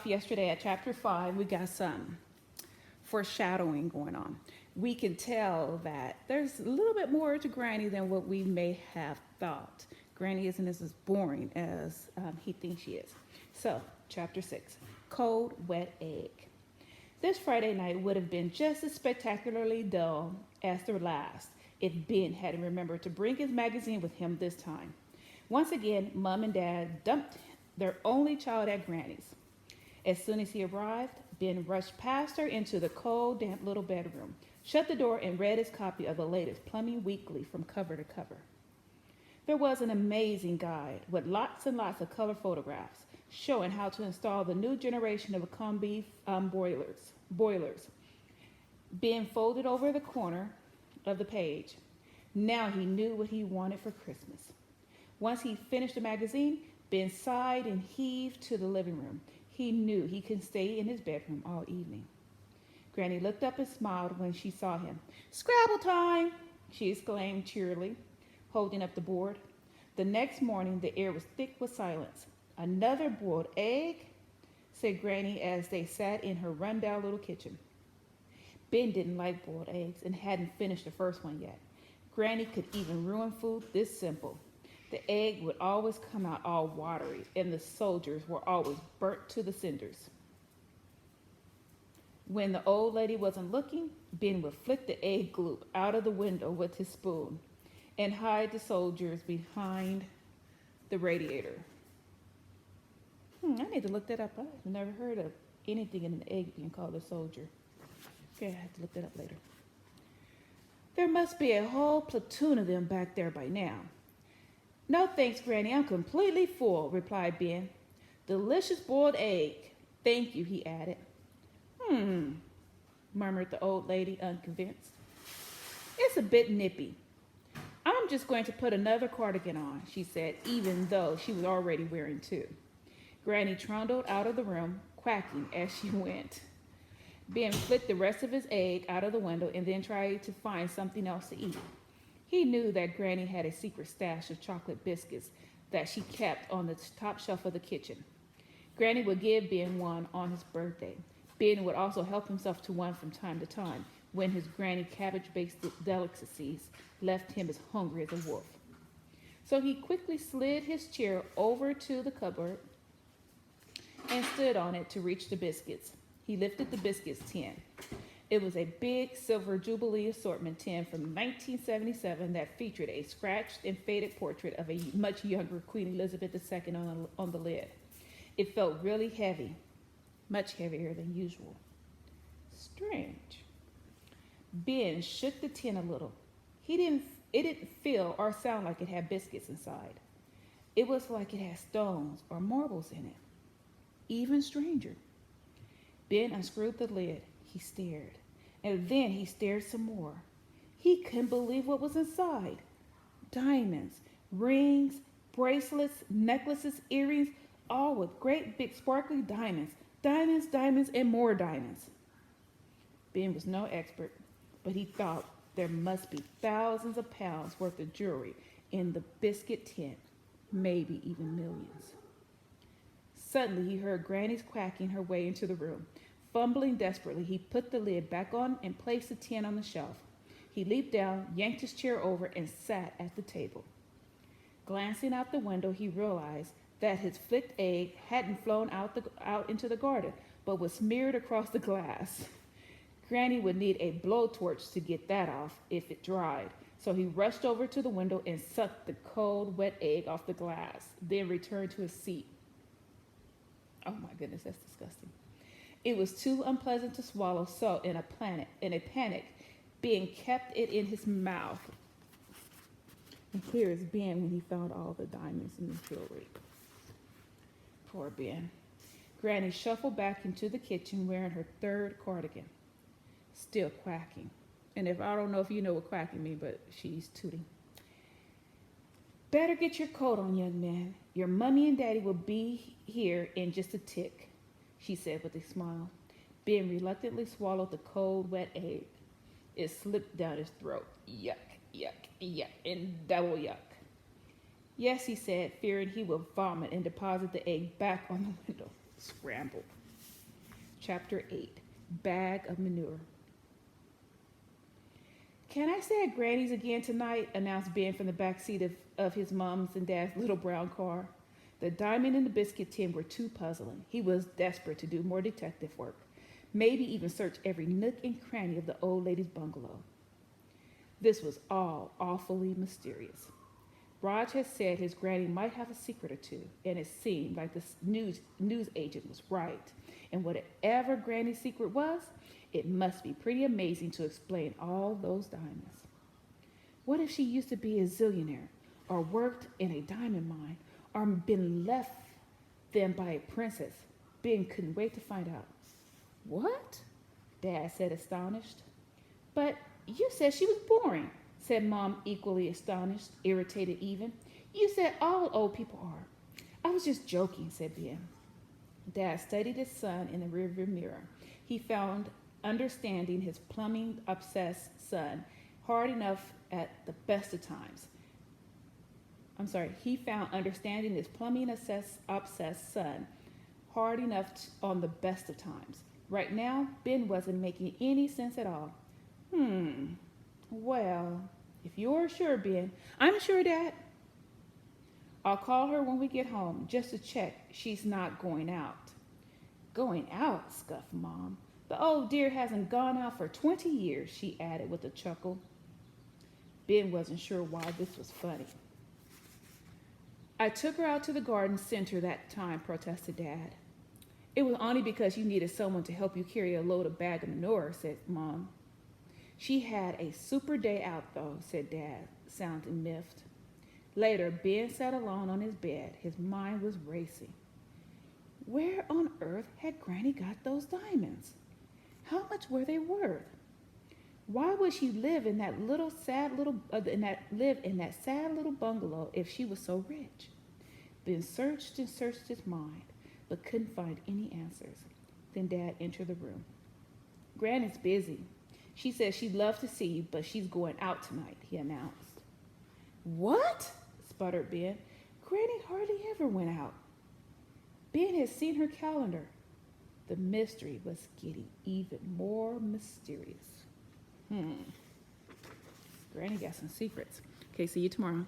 Yesterday at chapter 5, we got some foreshadowing going on. We can tell that there's a little bit more to Granny than what we may have thought. Granny isn't as boring as he thinks she is. So, chapter 6, Cold, Wet Egg. This Friday night would have been just as spectacularly dull as the last if Ben hadn't remembered to bring his magazine with him this time. Once again, Mom and Dad dumped their only child at Granny's. As soon as he arrived, Ben rushed past her into the cold, damp little bedroom, shut the door, and read his copy of the latest Plumbing Weekly from cover to cover. There was an amazing guide with lots and lots of color photographs showing how to install the new generation of combi boilers. Ben folded over the corner of the page. Now he knew what he wanted for Christmas. Once he finished the magazine, Ben sighed and heaved to the living room. He knew he could stay in his bedroom all evening. Granny looked up and smiled when she saw him. "Scrabble time!" she exclaimed cheerily, holding up the board. The next morning, the air was thick with silence. "Another boiled egg?" said Granny as they sat in her rundown little kitchen. Ben didn't like boiled eggs and hadn't finished the first one yet. Granny could even ruin food this simple. The egg would always come out all watery, and the soldiers were always burnt to the cinders. When the old lady wasn't looking, Ben would flick the egg gloop out of the window with his spoon and hide the soldiers behind the radiator. I need to look that up. I've never heard of anything in an egg being called a soldier. Okay, I have to look that up later. There must be a whole platoon of them back there by now. "No thanks, Granny, I'm completely full," replied Ben. "Delicious boiled egg. Thank you," he added. Murmured the old lady, unconvinced. "It's a bit nippy. I'm just going to put another cardigan on," she said, even though she was already wearing two. Granny trundled out of the room, quacking as she went. Ben flicked the rest of his egg out of the window and then tried to find something else to eat. He knew that Granny had a secret stash of chocolate biscuits that she kept on the top shelf of the kitchen. Granny would give Ben one on his birthday. Ben would also help himself to one from time to time when his Granny cabbage-based delicacies left him as hungry as a wolf. So he quickly slid his chair over to the cupboard and stood on it to reach the biscuits. He lifted the biscuits tin. It was a big silver Jubilee assortment tin from 1977 that featured a scratched and faded portrait of a much younger Queen Elizabeth II on the lid. It felt really heavy, much heavier than usual. Strange. Ben shook the tin a little. It didn't feel or sound like it had biscuits inside. It was like it had stones or marbles in it. Even stranger. Ben unscrewed the lid. He stared, and then he stared some more. He couldn't believe what was inside. Diamonds, rings, bracelets, necklaces, earrings, all with great big sparkly diamonds. Diamonds, diamonds, and more diamonds. Ben was no expert, but he thought there must be thousands of pounds worth of jewelry in the biscuit tin, maybe even millions. Suddenly he heard Granny's quacking her way into the room. Fumbling desperately, he put the lid back on and placed the tin on the shelf. He leaped down, yanked his chair over, and sat at the table. Glancing out the window, he realized that his flicked egg hadn't flown out into the garden, but was smeared across the glass. Granny would need a blowtorch to get that off if it dried, so he rushed over to the window and sucked the cold, wet egg off the glass, then returned to his seat. Oh my goodness, that's disgusting. It was too unpleasant to swallow, so in a panic, Ben kept it in his mouth. And clear as Ben when he found all the diamonds in the jewelry. Poor Ben. Granny shuffled back into the kitchen wearing her third cardigan, still quacking. And I don't know if you know what quacking means, but she's tooting. "Better get your coat on, young man. Your mummy and daddy will be here in just a tick," she said with a smile. Ben reluctantly swallowed the cold, wet egg. It slipped down his throat. Yuck, yuck, yuck, and double yuck. "Yes," he said, fearing he would vomit and deposit the egg back on the window. Scrambled. Chapter 8, Bag of Manure. Can I stay at Granny's again tonight? Announced Ben from the back seat of his mom's and dad's little brown car. The diamond and the biscuit tin were too puzzling. He was desperate to do more detective work, maybe even search every nook and cranny of the old lady's bungalow. This was all awfully mysterious. Raj had said his granny might have a secret or two, and it seemed like the news agent was right. And whatever Granny's secret was, it must be pretty amazing to explain all those diamonds. What if she used to be a zillionaire, or worked in a diamond mine, or been left them by a princess? Ben couldn't wait to find out. What? Dad said, astonished. But you said she was boring, said Mom, equally astonished, irritated even. You said all old people are. I was just joking, said Ben. Dad studied his son in the rearview mirror. He found understanding his plumbing-obsessed son hard enough at the best of times. He found understanding his plumbing-obsessed son hard enough on the best of times. Right now, Ben wasn't making any sense at all. Well, if you're sure, Ben. I'm sure, Dad. I'll call her when we get home, just to check she's not going out. Going out, scoffed Mom. The old dear hasn't gone out for 20 years, she added with a chuckle. Ben wasn't sure why this was funny. I took her out to the garden center that time, protested Dad. It was only because you needed someone to help you carry a load of bag of manure, said Mom. She had a super day out, though, said Dad, sounding miffed. Later, Ben sat alone on his bed. His mind was racing. Where on earth had Granny got those diamonds? How much were they worth? Why would she live in that sad little bungalow if she was so rich? Ben searched and searched his mind, but couldn't find any answers. Then Dad entered the room. Granny's busy. She says she'd love to see you, but she's going out tonight, he announced. What? Sputtered Ben. Granny hardly ever went out. Ben had seen her calendar. The mystery was getting even more mysterious. Granny got some secrets. Okay, see you tomorrow.